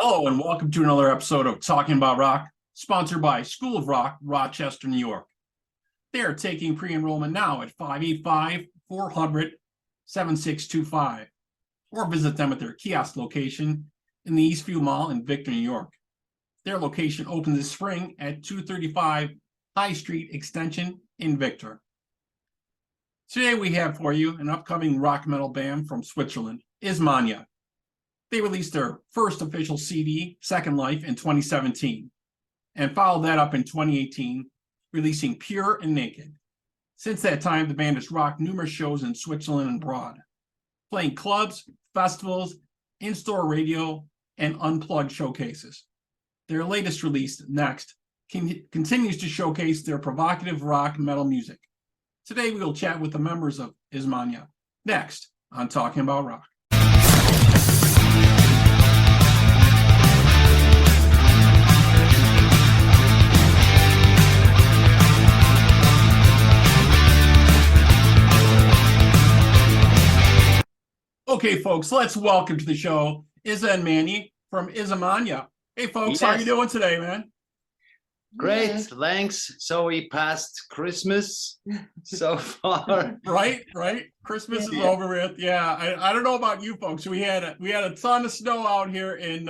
Hello and welcome to another episode of Talking About Rock, sponsored by School of Rock, Rochester, New York. They are taking pre-enrollment now at 585-400-7625, or visit them at their kiosk location in the Eastview Mall in Victor, New York. Their location opens this spring at 235 High Street Extension in Victor. Today we have for you an upcoming rock metal band from Switzerland, Izamanya. They released their first official CD, Second Life, in 2017, and followed that up in 2018, releasing Pure and Naked. Since that time, the band has rocked numerous shows in Switzerland and abroad, playing clubs, festivals, in-store radio, and unplugged showcases. Their latest release, Next, continues to showcase their provocative rock metal music. Today, we will chat with the members of Izamanya. Next on Talking About Rock. Okay, folks, let's welcome to the show Iza and Manny from Izamanya. Hey, folks, How are you doing today, man? Great, thanks. So we passed Christmas so far. Right. Christmas is over with. Yeah, I don't know about you folks. We had a ton of snow out here in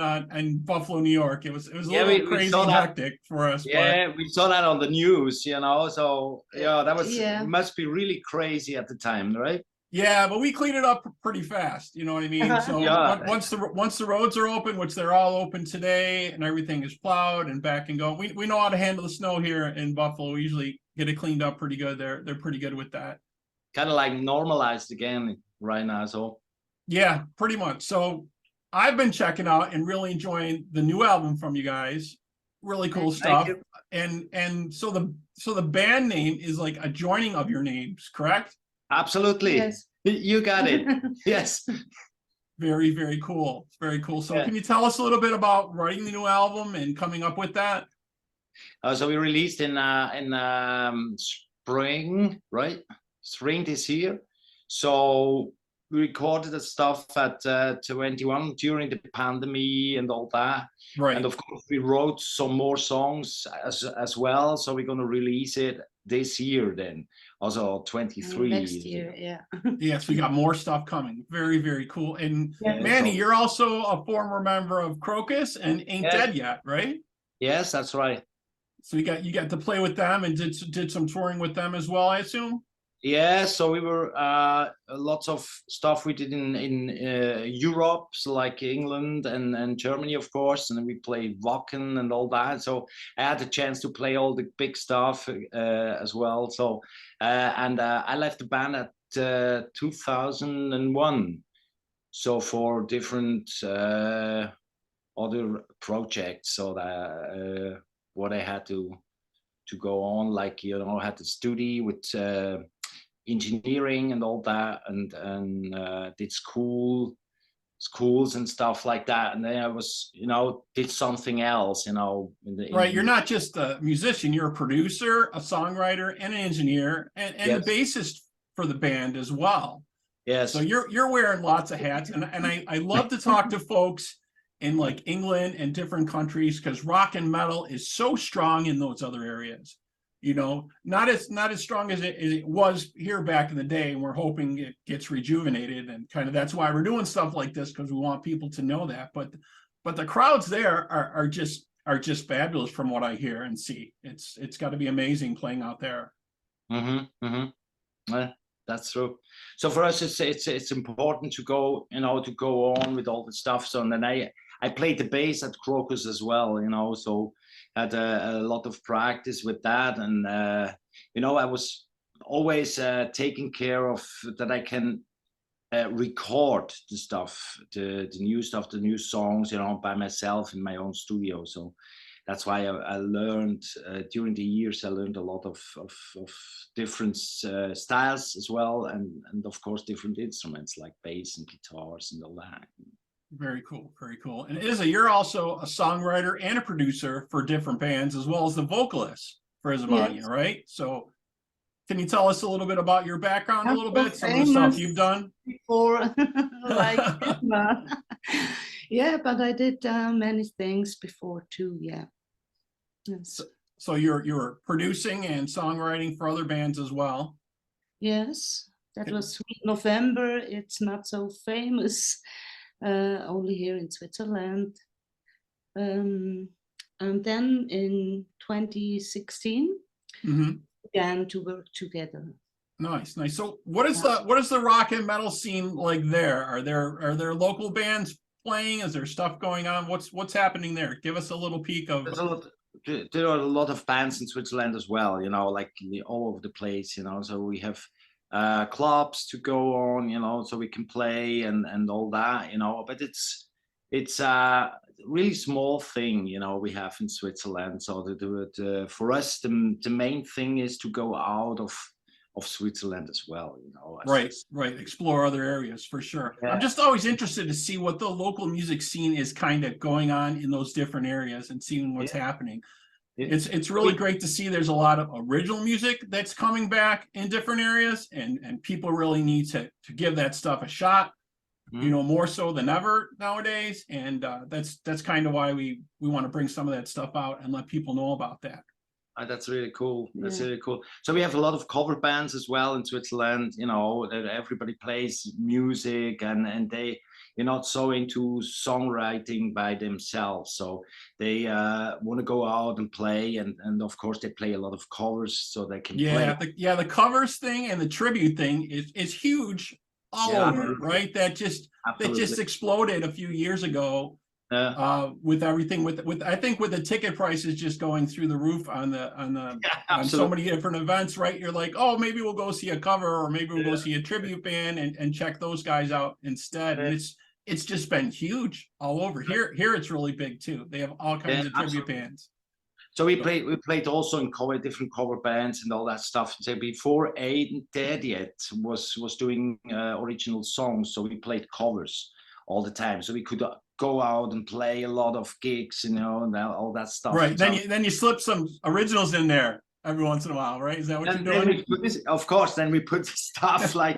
Buffalo, New York. It was a little crazy and hectic for us. Yeah, we saw that on the news, So that was it must be really crazy at the time, right? Yeah, but we cleaned it up pretty fast. You know what I mean? So once the roads are open, which they're all open today, and everything is plowed and back and going, we know how to handle the snow here in Buffalo. We usually get it cleaned up pretty good. They're pretty good with that. Kind of like normalized again right now. So yeah, pretty much. So I've been checking out and really enjoying the new album from you guys. Really cool stuff. And so the band name is like a joining of your names, correct? Absolutely. Yes. You got it. Yes. Very, very cool. Very cool. So Can you tell us a little bit about writing the new album and coming up with that? So we released in spring, right? Spring this year. So we recorded the stuff at 21 during the pandemic and all that. Right. And of course we wrote some more songs as well. So we're going to release it this year then. Also 23 next year, Yes, we got more stuff coming. Very, very cool. And Manny, you're also a former member of KROKUS and Ain't Dead Yet, right? Yes, that's right. So you got to play with them and did some touring with them as well, I assume. Yeah, so we were lots of stuff we did in Europe, so like England and Germany, of course, and then we played Wacken and all that. So I had the chance to play all the big stuff as well. So I left the band at 2001. So for different other projects, so that what I had to go on, like I had to study with engineering and all that, and did schools and stuff like that, and then I was did something else right. You're not just a musician, you're a producer, a songwriter, and an engineer, and the bassist for the band as well. Yes. So you're wearing lots of hats, and I love to talk to folks in like England and different countries, because rock and metal is so strong in those other areas. Not as strong as it was here back in the day, and we're hoping it gets rejuvenated, and kind of that's why we're doing stuff like this, because we want people to know that. But the crowds there are just fabulous from what I hear and see. It's got to be amazing playing out there. That's true. So for us, it's important to go on with all the stuff. So and then I played the bass at KROKUS as well, so had a lot of practice with that, and I was always taking care of that I can record the stuff, the new stuff, the new songs, by myself in my own studio. So that's why I learned during the years. I learned a lot of different styles as well, and of course different instruments like bass and guitars and all that. Very cool, very cool. And Iza, you're also a songwriter and a producer for different bands, as well as the vocalist for Izamanya, right? So can you tell us a little bit about your background a little bit, some of the stuff you've done? Before, like, Yeah, but I did many things before too. Yeah. Yes. So you're producing and songwriting for other bands as well. Yes, that was Sweet November. It's not so famous, only here in Switzerland. And then in 2016, began to work together. Nice, nice. So what is the rock and metal scene like there? Are there local bands playing? Is there stuff going on? What's happening there? Give us a little peek of. There are a lot of bands in Switzerland as well, you know, like all over the place, you know. So we have clubs to go on, you know, so we can play and all that, you know. But it's a really small thing, you know, we have in Switzerland. So for us, the main thing is to go out of Switzerland as well, you know. Right. Explore other areas for sure. Yeah. I'm just always interested to see what the local music scene is kind of going on in those different areas and seeing what's happening. It's really great to see there's a lot of original music that's coming back in different areas, and people really need to give that stuff a shot, you know, more so than ever nowadays. And that's kind of why we want to bring some of that stuff out and let people know about that. That's really cool. That's really cool. So we have a lot of cover bands as well in Switzerland, you know, that everybody plays music and they're not so into songwriting by themselves. So they want to go out and play, and of course they play a lot of covers so they can play. The covers thing and the tribute thing is huge all over, right? That just exploded a few years ago. With everything with I think with the ticket prices just going through the roof on so many different events, right? You're like, oh, maybe we'll go see a cover, or maybe we'll go see a tribute band and check those guys out instead. And it's just been huge all over. Here it's really big too. They have all kinds of tribute bands. So we played also in different cover bands and all that stuff. So before Ain't Dead Yet was doing original songs, so we played covers all the time. So we could go out and play a lot of gigs, you know, and all that stuff. Right. Then you slip some originals in there every once in a while, right? Is that what you're doing? Of course. Then we put stuff like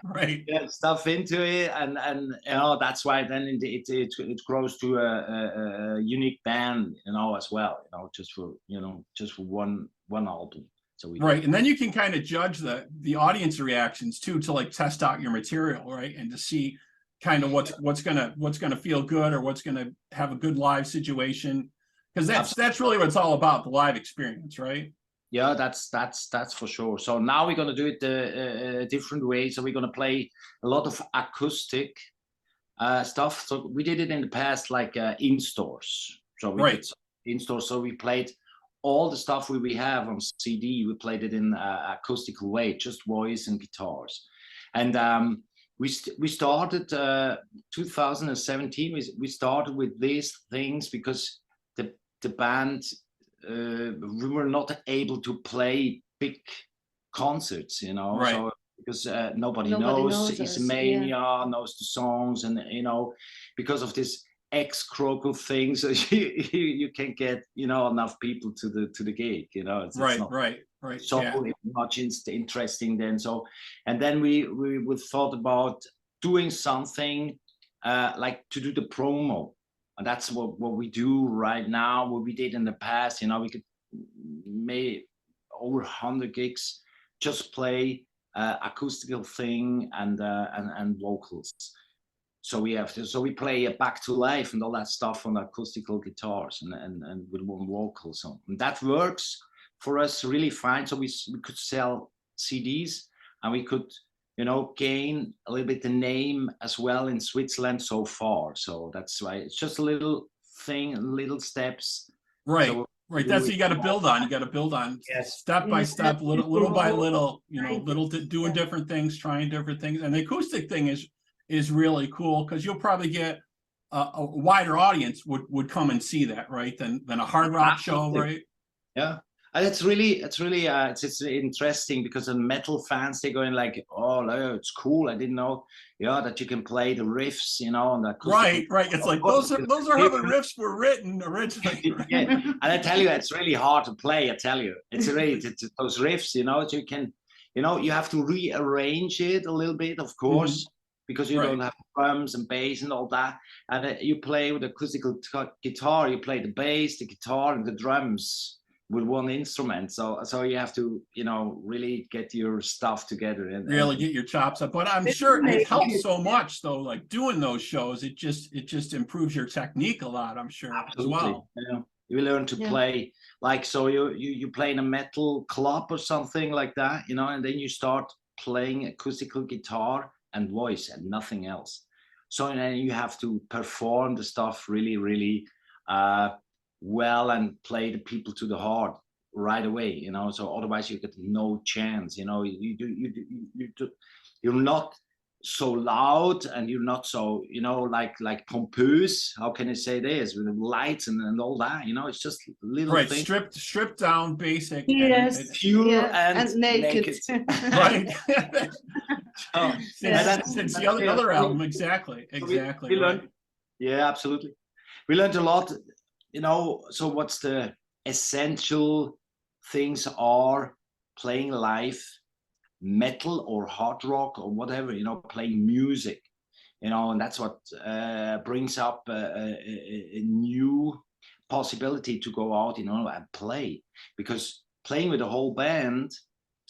stuff into it, and you know, that's why then it grows to a unique band, you know, as well. You know, just for one album. So and then you can kind of judge the audience reactions too, to like test out your material, right, and to see kind of what's gonna feel good, or what's gonna have a good live situation, because that's really what it's all about, the live experience, right? Yeah, that's for sure. So now we're gonna do it a different way. So we're gonna play a lot of acoustic stuff. So we did it in the past, like in stores. So we did in stores. So we played all the stuff we have on CD. We played it in acoustical way, just voice and guitars, and we started 2017. We started with these things because the band we were not able to play big concerts, you know. Right. So because nobody knows Izamanya, knows the songs, and you know, because of this KROKUS thing, so you can't get, you know, enough people to the gig, you know. It's not right. So much interesting then. So, and then we thought about doing something like to do the promo, and that's what we do right now. What we did in the past, you know, we could make over 100 gigs, just play acoustical thing and vocals. So we play Back to Life and all that stuff on acoustical guitars and with one vocal song, and that works for us really fine. So we could sell CDs, and we could, you know, gain a little bit the name as well in Switzerland so far. So that's why it's just a little thing, little steps. Right. So that's what you got to build on. You got to build on step by step, little by little, you know, doing different things, trying different things. And the acoustic thing is really cool, because you'll probably get a wider audience would come and see that, right? Than a hard rock show, right? Yeah. And it's really it's interesting, because the metal fans, they're going like, oh, it's cool. I didn't know, that you can play the riffs, you know, on the acoustic. Right. It's like those are how the riffs were written originally. Right? And I tell you, it's really hard to play. I tell you, it's really those riffs, you know. So you can, you know, you have to rearrange it a little bit, of course. because you don't have drums and bass and all that. And you play with acoustical guitar, you play the bass, the guitar, and the drums with one instrument. So you have to, really get your stuff together and really get your chops up. But I'm sure it helps so much though, like doing those shows, it just improves your technique a lot, I'm sure. Absolutely. As well. Yeah. You learn to play, like, so you play in a metal club or something like that, and then you start playing acoustical guitar and voice and nothing else. So then you have to perform the stuff really, really well and play the people to the heart right away, so otherwise you get no chance. You're not so loud and you're not so like pompous, how can I say this, with the lights and all that, it's just little things. stripped down, basic, yes, and pure and naked. right. That's the other album, exactly we learned, yeah, absolutely, we learned a lot, so what's the essential things are playing live metal or hard rock or whatever, playing music, and that's what brings up a new possibility to go out, and play, because playing with a whole band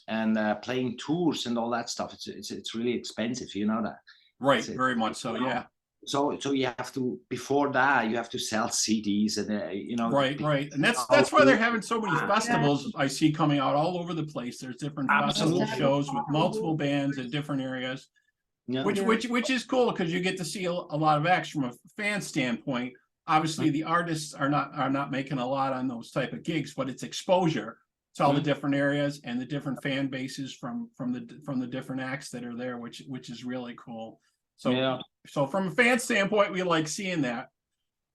and playing tours and all that stuff, it's really expensive, that. Right, very much so, yeah. So you have to, before that, you have to sell CDs and right, and that's why they're having so many festivals. I see coming out all over the place. There's different festival shows with multiple bands in different areas, which is cool because you get to see a lot of acts from a fan standpoint. Obviously, the artists are not making a lot on those type of gigs, but it's exposure to all the different areas and the different fan bases from the different acts that are there, which is really cool. So from a fan standpoint, we like seeing that,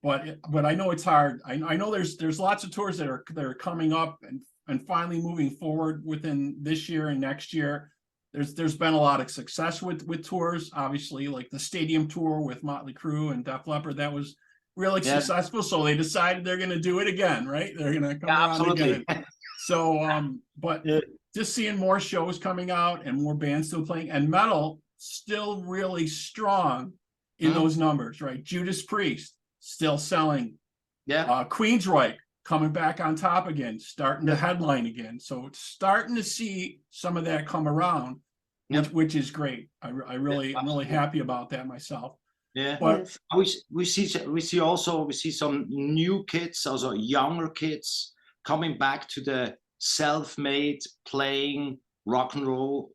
but I know it's hard. I know there's lots of tours that are coming up and finally moving forward within this year and next year. There's been a lot of success with tours, obviously, like the stadium tour with Motley Crue and Def Leppard. That was really successful, so they decided they're going to do it again, right? They're going to come around again. So, but just seeing more shows coming out and more bands still playing, and metal still really strong in those numbers, right? Judas Priest still selling. Queensryche coming back on top again, starting to headline again. So it's starting to see some of that come around, which is great. I'm really happy about that myself. Yeah, but we see some new kids, also younger kids, coming back to the self-made playing rock and roll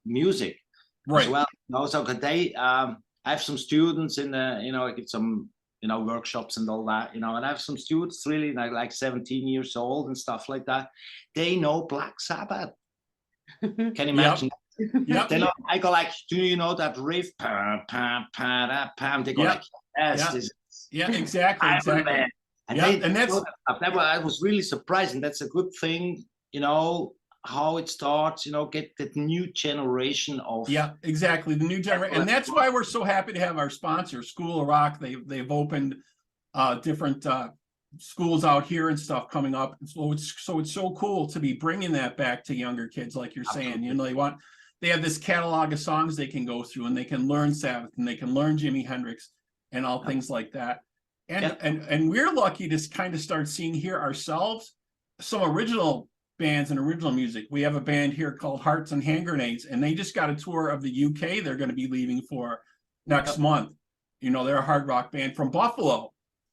music as well. So they, I have some students in the, I get some, workshops and all that, and I have some students really like 17 years old and stuff like that. They know Black Sabbath. Can you imagine? Yep. They know, I go like, do you know that riff? Pam, pam, pam, pam, pam. They go like, yes. Exactly. And that's I was really surprised, and that's a good thing, how it starts, get that new generation of exactly, the new generation. And that's why we're so happy to have our sponsor, School of Rock. They've opened different schools out here and stuff coming up. So it's so cool to be bringing that back to younger kids, like you're saying. They have this catalog of songs they can go through, and they can learn Sabbath, and they can learn Jimi Hendrix and all things like that. And we're lucky to kind of start seeing here ourselves some original bands and original music. We have a band here called Hearts and Hand Grenades, and they just got a tour of the UK they're going to be leaving for next month. They're a hard rock band from Buffalo,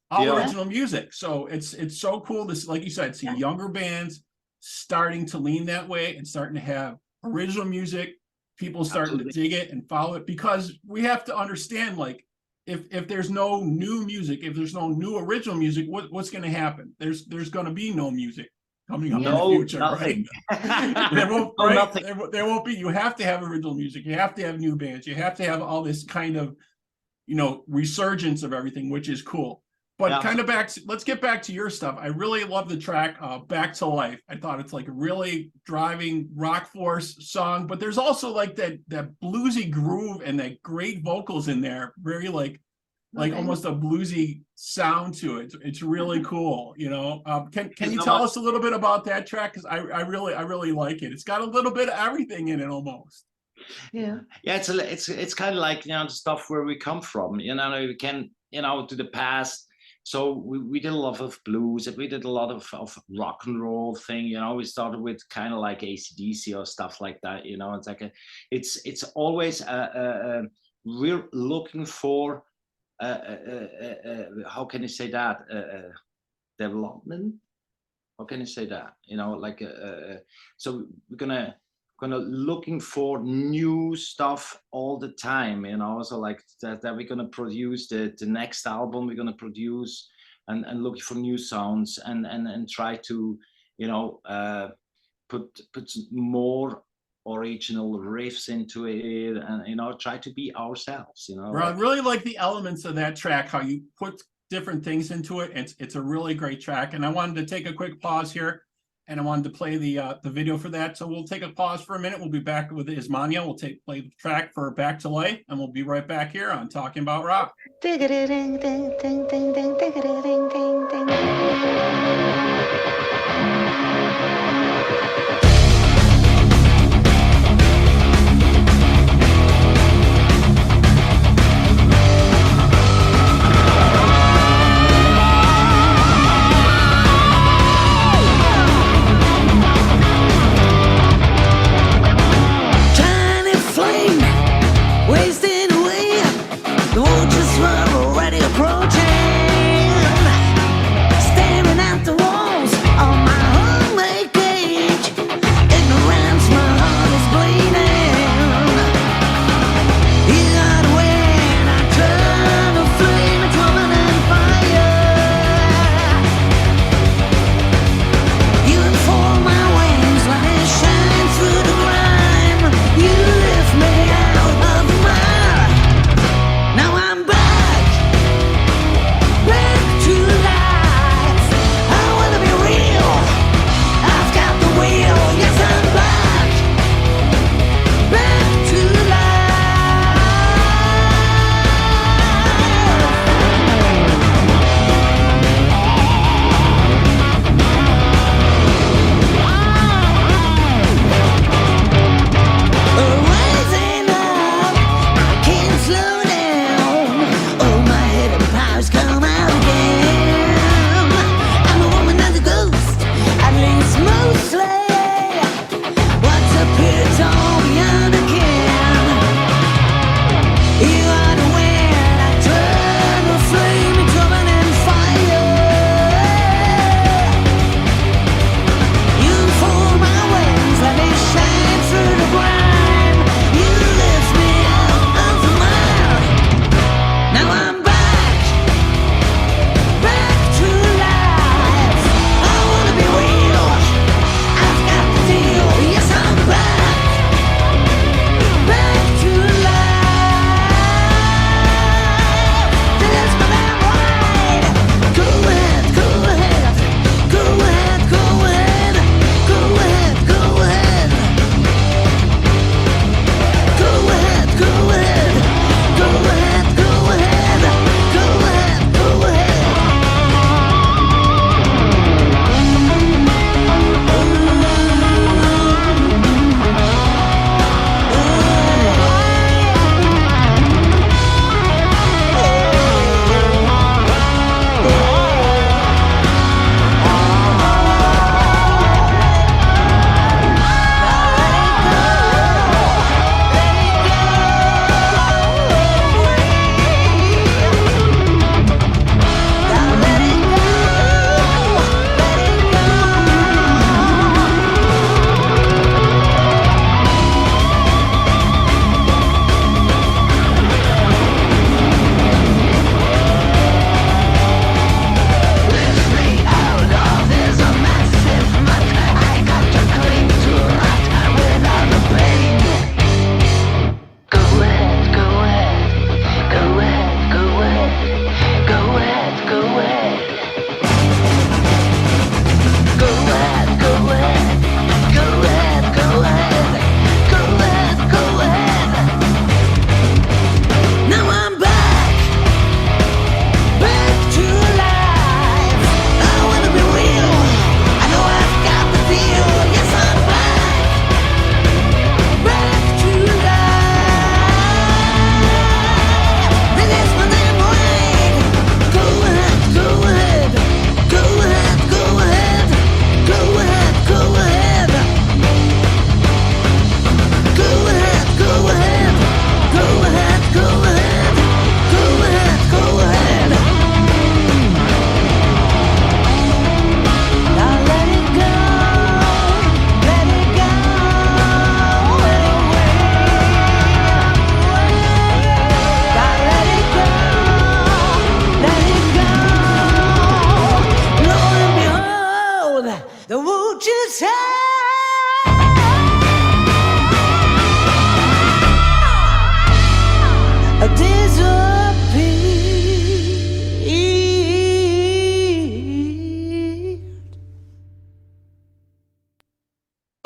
all original music. So it's so cool to, like you said, see younger bands starting to lean that way and starting to have original music, people starting to dig it and follow it, because we have to understand, like, if there's no new music, if there's no new original music, what's going to happen? There's going to be no music coming up in the future, nothing. Right? There won't be. You have to have original music. You have to have new bands. You have to have all this kind of, resurgence of everything, which is cool. But kind of let's get back to your stuff. I really love the track Back to Life. I thought it's like a really driving rock force song, but there's also like that bluesy groove and that great vocals in there. Very like almost a bluesy sound to it. It's really cool. Can you tell us a little bit about that track? Because I really like it. It's got a little bit of everything in it almost. Yeah. Yeah, it's kind of like, the stuff where we come from, we can, to the past. So we did a lot of blues, and we did a lot of rock and roll thing. We started with kind of like AC/DC or stuff like that. It's like it's always we're looking for how can you say that, development. How can you say that? Like so we're gonna looking for new stuff all the time, so like that we're gonna produce the next album we're gonna produce, and looking for new sounds, and try to put more original riffs into it, and try to be ourselves. Well, I really like the elements of that track, how you put different things into it. It's a really great track, and I wanted to take a quick pause here, and I wanted to play the video for that. So we'll take a pause for a minute. We'll be back with Izamanya. We'll play the track for Back to Life, and we'll be right back here on Talking About Rock. Wasting away, the waters were already approaching.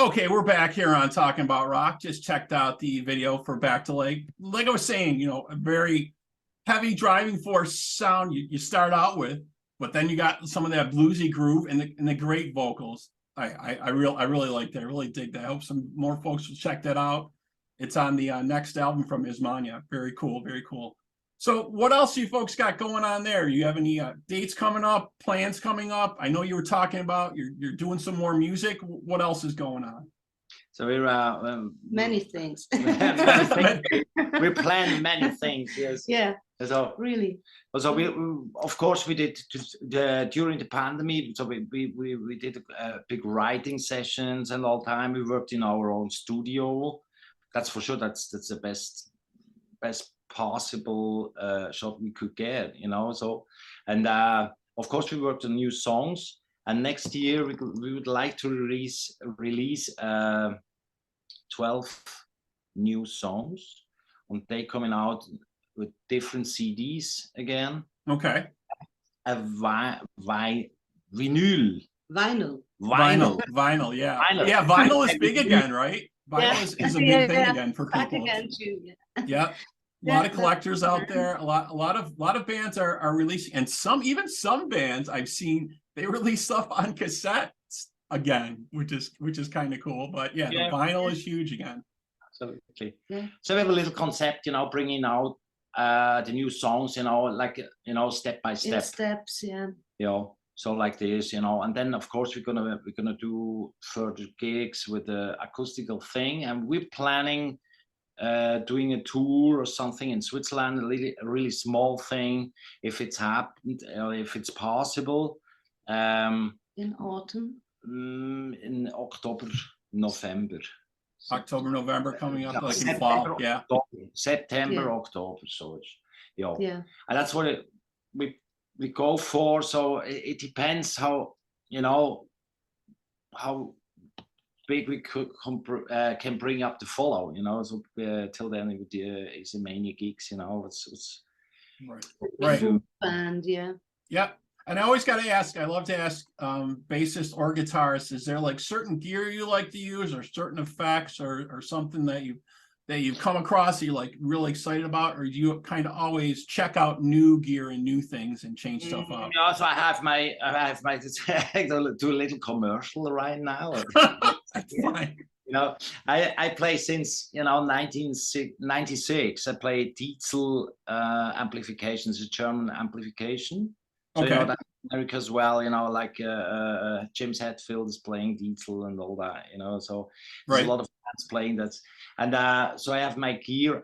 Okay, we're back here on Talking About Rock. Just checked out the video for Back to Lake. Like I was saying, you know, a very heavy driving force sound you start out with, but then you got some of that bluesy groove and the great vocals. I really like that. I really dig that. I hope some more folks will check that out. It's on the next album from Izamanya. Very cool, very cool. So what else you folks got going on there? You have any dates coming up, plans coming up? I know you were talking about you're doing some more music. What else is going on? So we're Many things. we plan many things. Yes. Yeah. So really. So we of course we did during the pandemic. So we did big writing sessions and all the time. We worked in our own studio. That's for sure. That's the best possible shot we could get, you know. So, and of course we worked on new songs, and next year we would like to release 12 new songs, and they coming out with different CDs again. Okay. A vinyl. Vinyl. Yeah. Vinyl. Yeah, vinyl is big again, right? Vinyl is a big thing again for Back people. again too. Yeah. A lot of collectors out there. A lot of bands are releasing, and some bands I've seen, they release stuff on cassettes again, which is kind of cool. But yeah, the vinyl is huge again. Absolutely. Yeah. So we have a little concept, you know, bringing out the new songs, you know, like, you know, step by step. In steps, yeah. You know, so like this, you know, and then of course we're gonna do further gigs with the acoustical thing, and we're planning doing a tour or something in Switzerland, a really small thing, if it's happened, if it's possible. In autumn. In October, November. October, November coming up, like in September, fall. Yeah. September, Yeah. October. So it's, you know, Yeah. and that's what we go for. So it depends how, you know, how big we can bring up the follow, you know. So till then with the Izamanya gigs, you know, it's right. Full band, yeah. Yeah. And I always got to ask, I love to ask bassists or guitarists, is there like certain gear you like to use, or certain effects, or something that you've come across that you're like really excited about, or do you kind of always check out new gear and new things and change stuff up? Yeah, so I have my do a little commercial right now. That's fine. You know, I play since, you know, 1996. I play Diesel amplifications, a German amplification. So, okay. You know, that America as well, you know, like James Hetfield is playing Diesel and all that, you know. So there's a lot of bands playing that. And so I have my gear.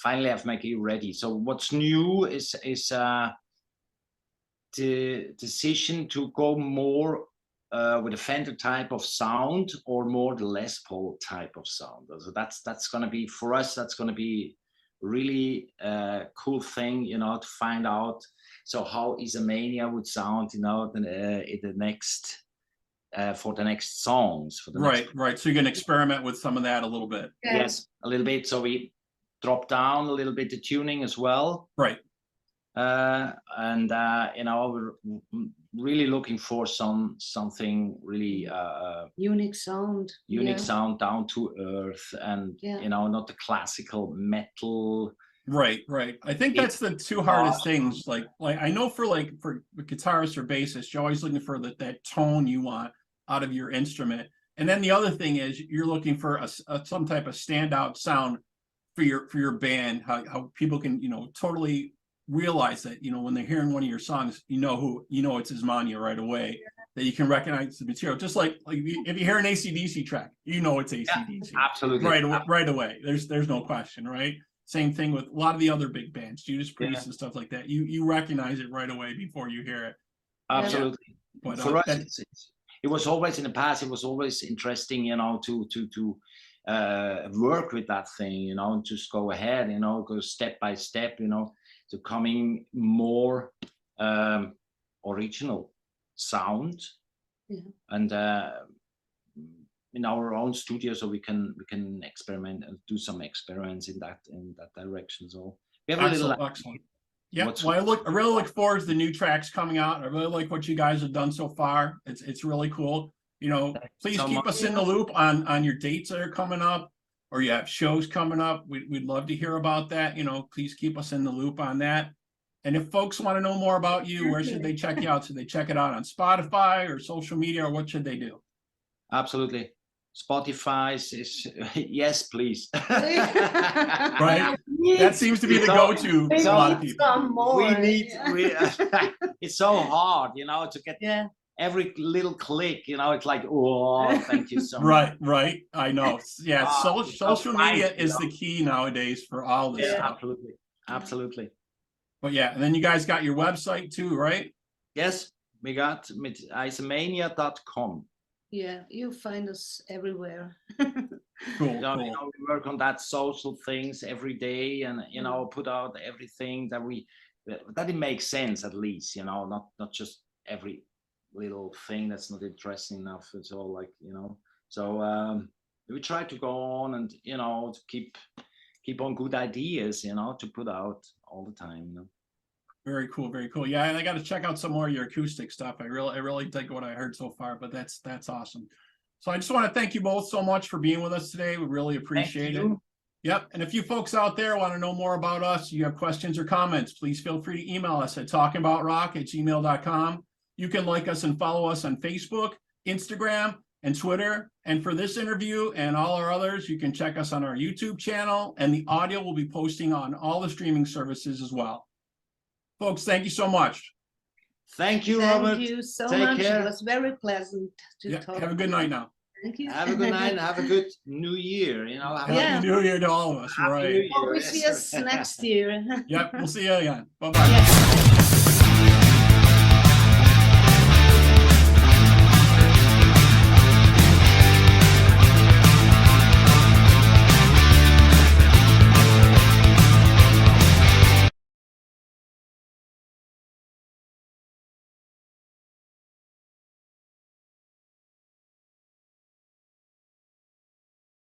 Finally have my gear ready. So what's new is the decision to go more with a Fender type of sound, or more the Les Paul type of sound. So that's going to be, for us, that's going to be really cool thing, you know, to find out. So how Izamanya would sound, you know, in the next for the next songs. For the right. So you're going to experiment with some of that a little bit. Yes, a little bit. So we drop down a little bit the tuning as well. Right. And you know, we're really looking for something really unique sound. Sound, down to earth, and you know, not the classical metal. Right. I think that's the two hardest things. Like I know for guitarists or bassists, you're always looking for that tone you want out of your instrument. And then the other thing is you're looking for some type of standout sound for your band, how people can, you know, totally realize that, you know, when they're hearing one of your songs, you know it's Izamanya right away, that you can recognize the material. Just like if you hear an AC/DC track, you know it's AC/DC. Yeah, absolutely. Right away. There's no question, right? Same thing with a lot of the other big bands, Judas Priest and stuff like that. You recognize it right away before you hear it. Absolutely. But, for us, it was always in the past. It was always interesting, you know, to work with that thing, you know, and just go ahead, you know, go step by step, you know, to coming more original sound, and in our own studio, so we can experiment and do some experiments in that direction. So we have excellent. Yeah, well, I really look forward to the new tracks coming out. I really like what you guys have done so far. It's really cool. You know, please so keep much. us in the loop on your dates that are coming up, or you have shows coming up. We'd love to hear about that. You know, please keep us in the loop on that. And if folks want to know more about you, where should they check you out? Should they check it out on Spotify or social media, or what should they do? Absolutely. Spotify is yes, please. Right? That seems to be the go-to for a lot of people. Some more. We need Yeah. it's so hard, you know, to get Yeah. every little click, you know, it's like, oh, thank you so much. Right. I know. Yeah, Ah, social so media nice, you is know. the key nowadays for all this Yeah, stuff. absolutely. But yeah, and then you guys got your website too, right? Yes, we got Izamanya.com. Yeah, you find us everywhere. Cool, You know, cool. we work on that social things every day, and you know, put out everything that it makes sense, at least, you know, not just every little thing that's not interesting enough. It's all like, you know, so we try to go on and, you know, to keep on good ideas, you know, to put out all the time, you know. Very cool, very cool. Yeah, and I got to check out some more of your acoustic stuff. I really dig what I heard so far, but that's awesome. So I just want to thank you both so much for being with us today. We really appreciate it. Yep. And if you folks out there want to know more about us, you have questions or comments, please feel free to email us at talkingaboutrock@gmail.com. You can like us and follow us on Facebook, Instagram, and Twitter. And for this interview and all our others, you can check us on our YouTube channel, and the audio will be posting on all the streaming services as well. Folks, thank you so much. Thank you, Robert. Thank you so Take much. care. It was very pleasant to talk. Have a good night now. Thank you. Have a good night and have a good new year, you know. Happy New Year to all of us. Happy New Right. Year. Hope we see us next year. Yep. We'll see you again. Bye-bye. Yeah.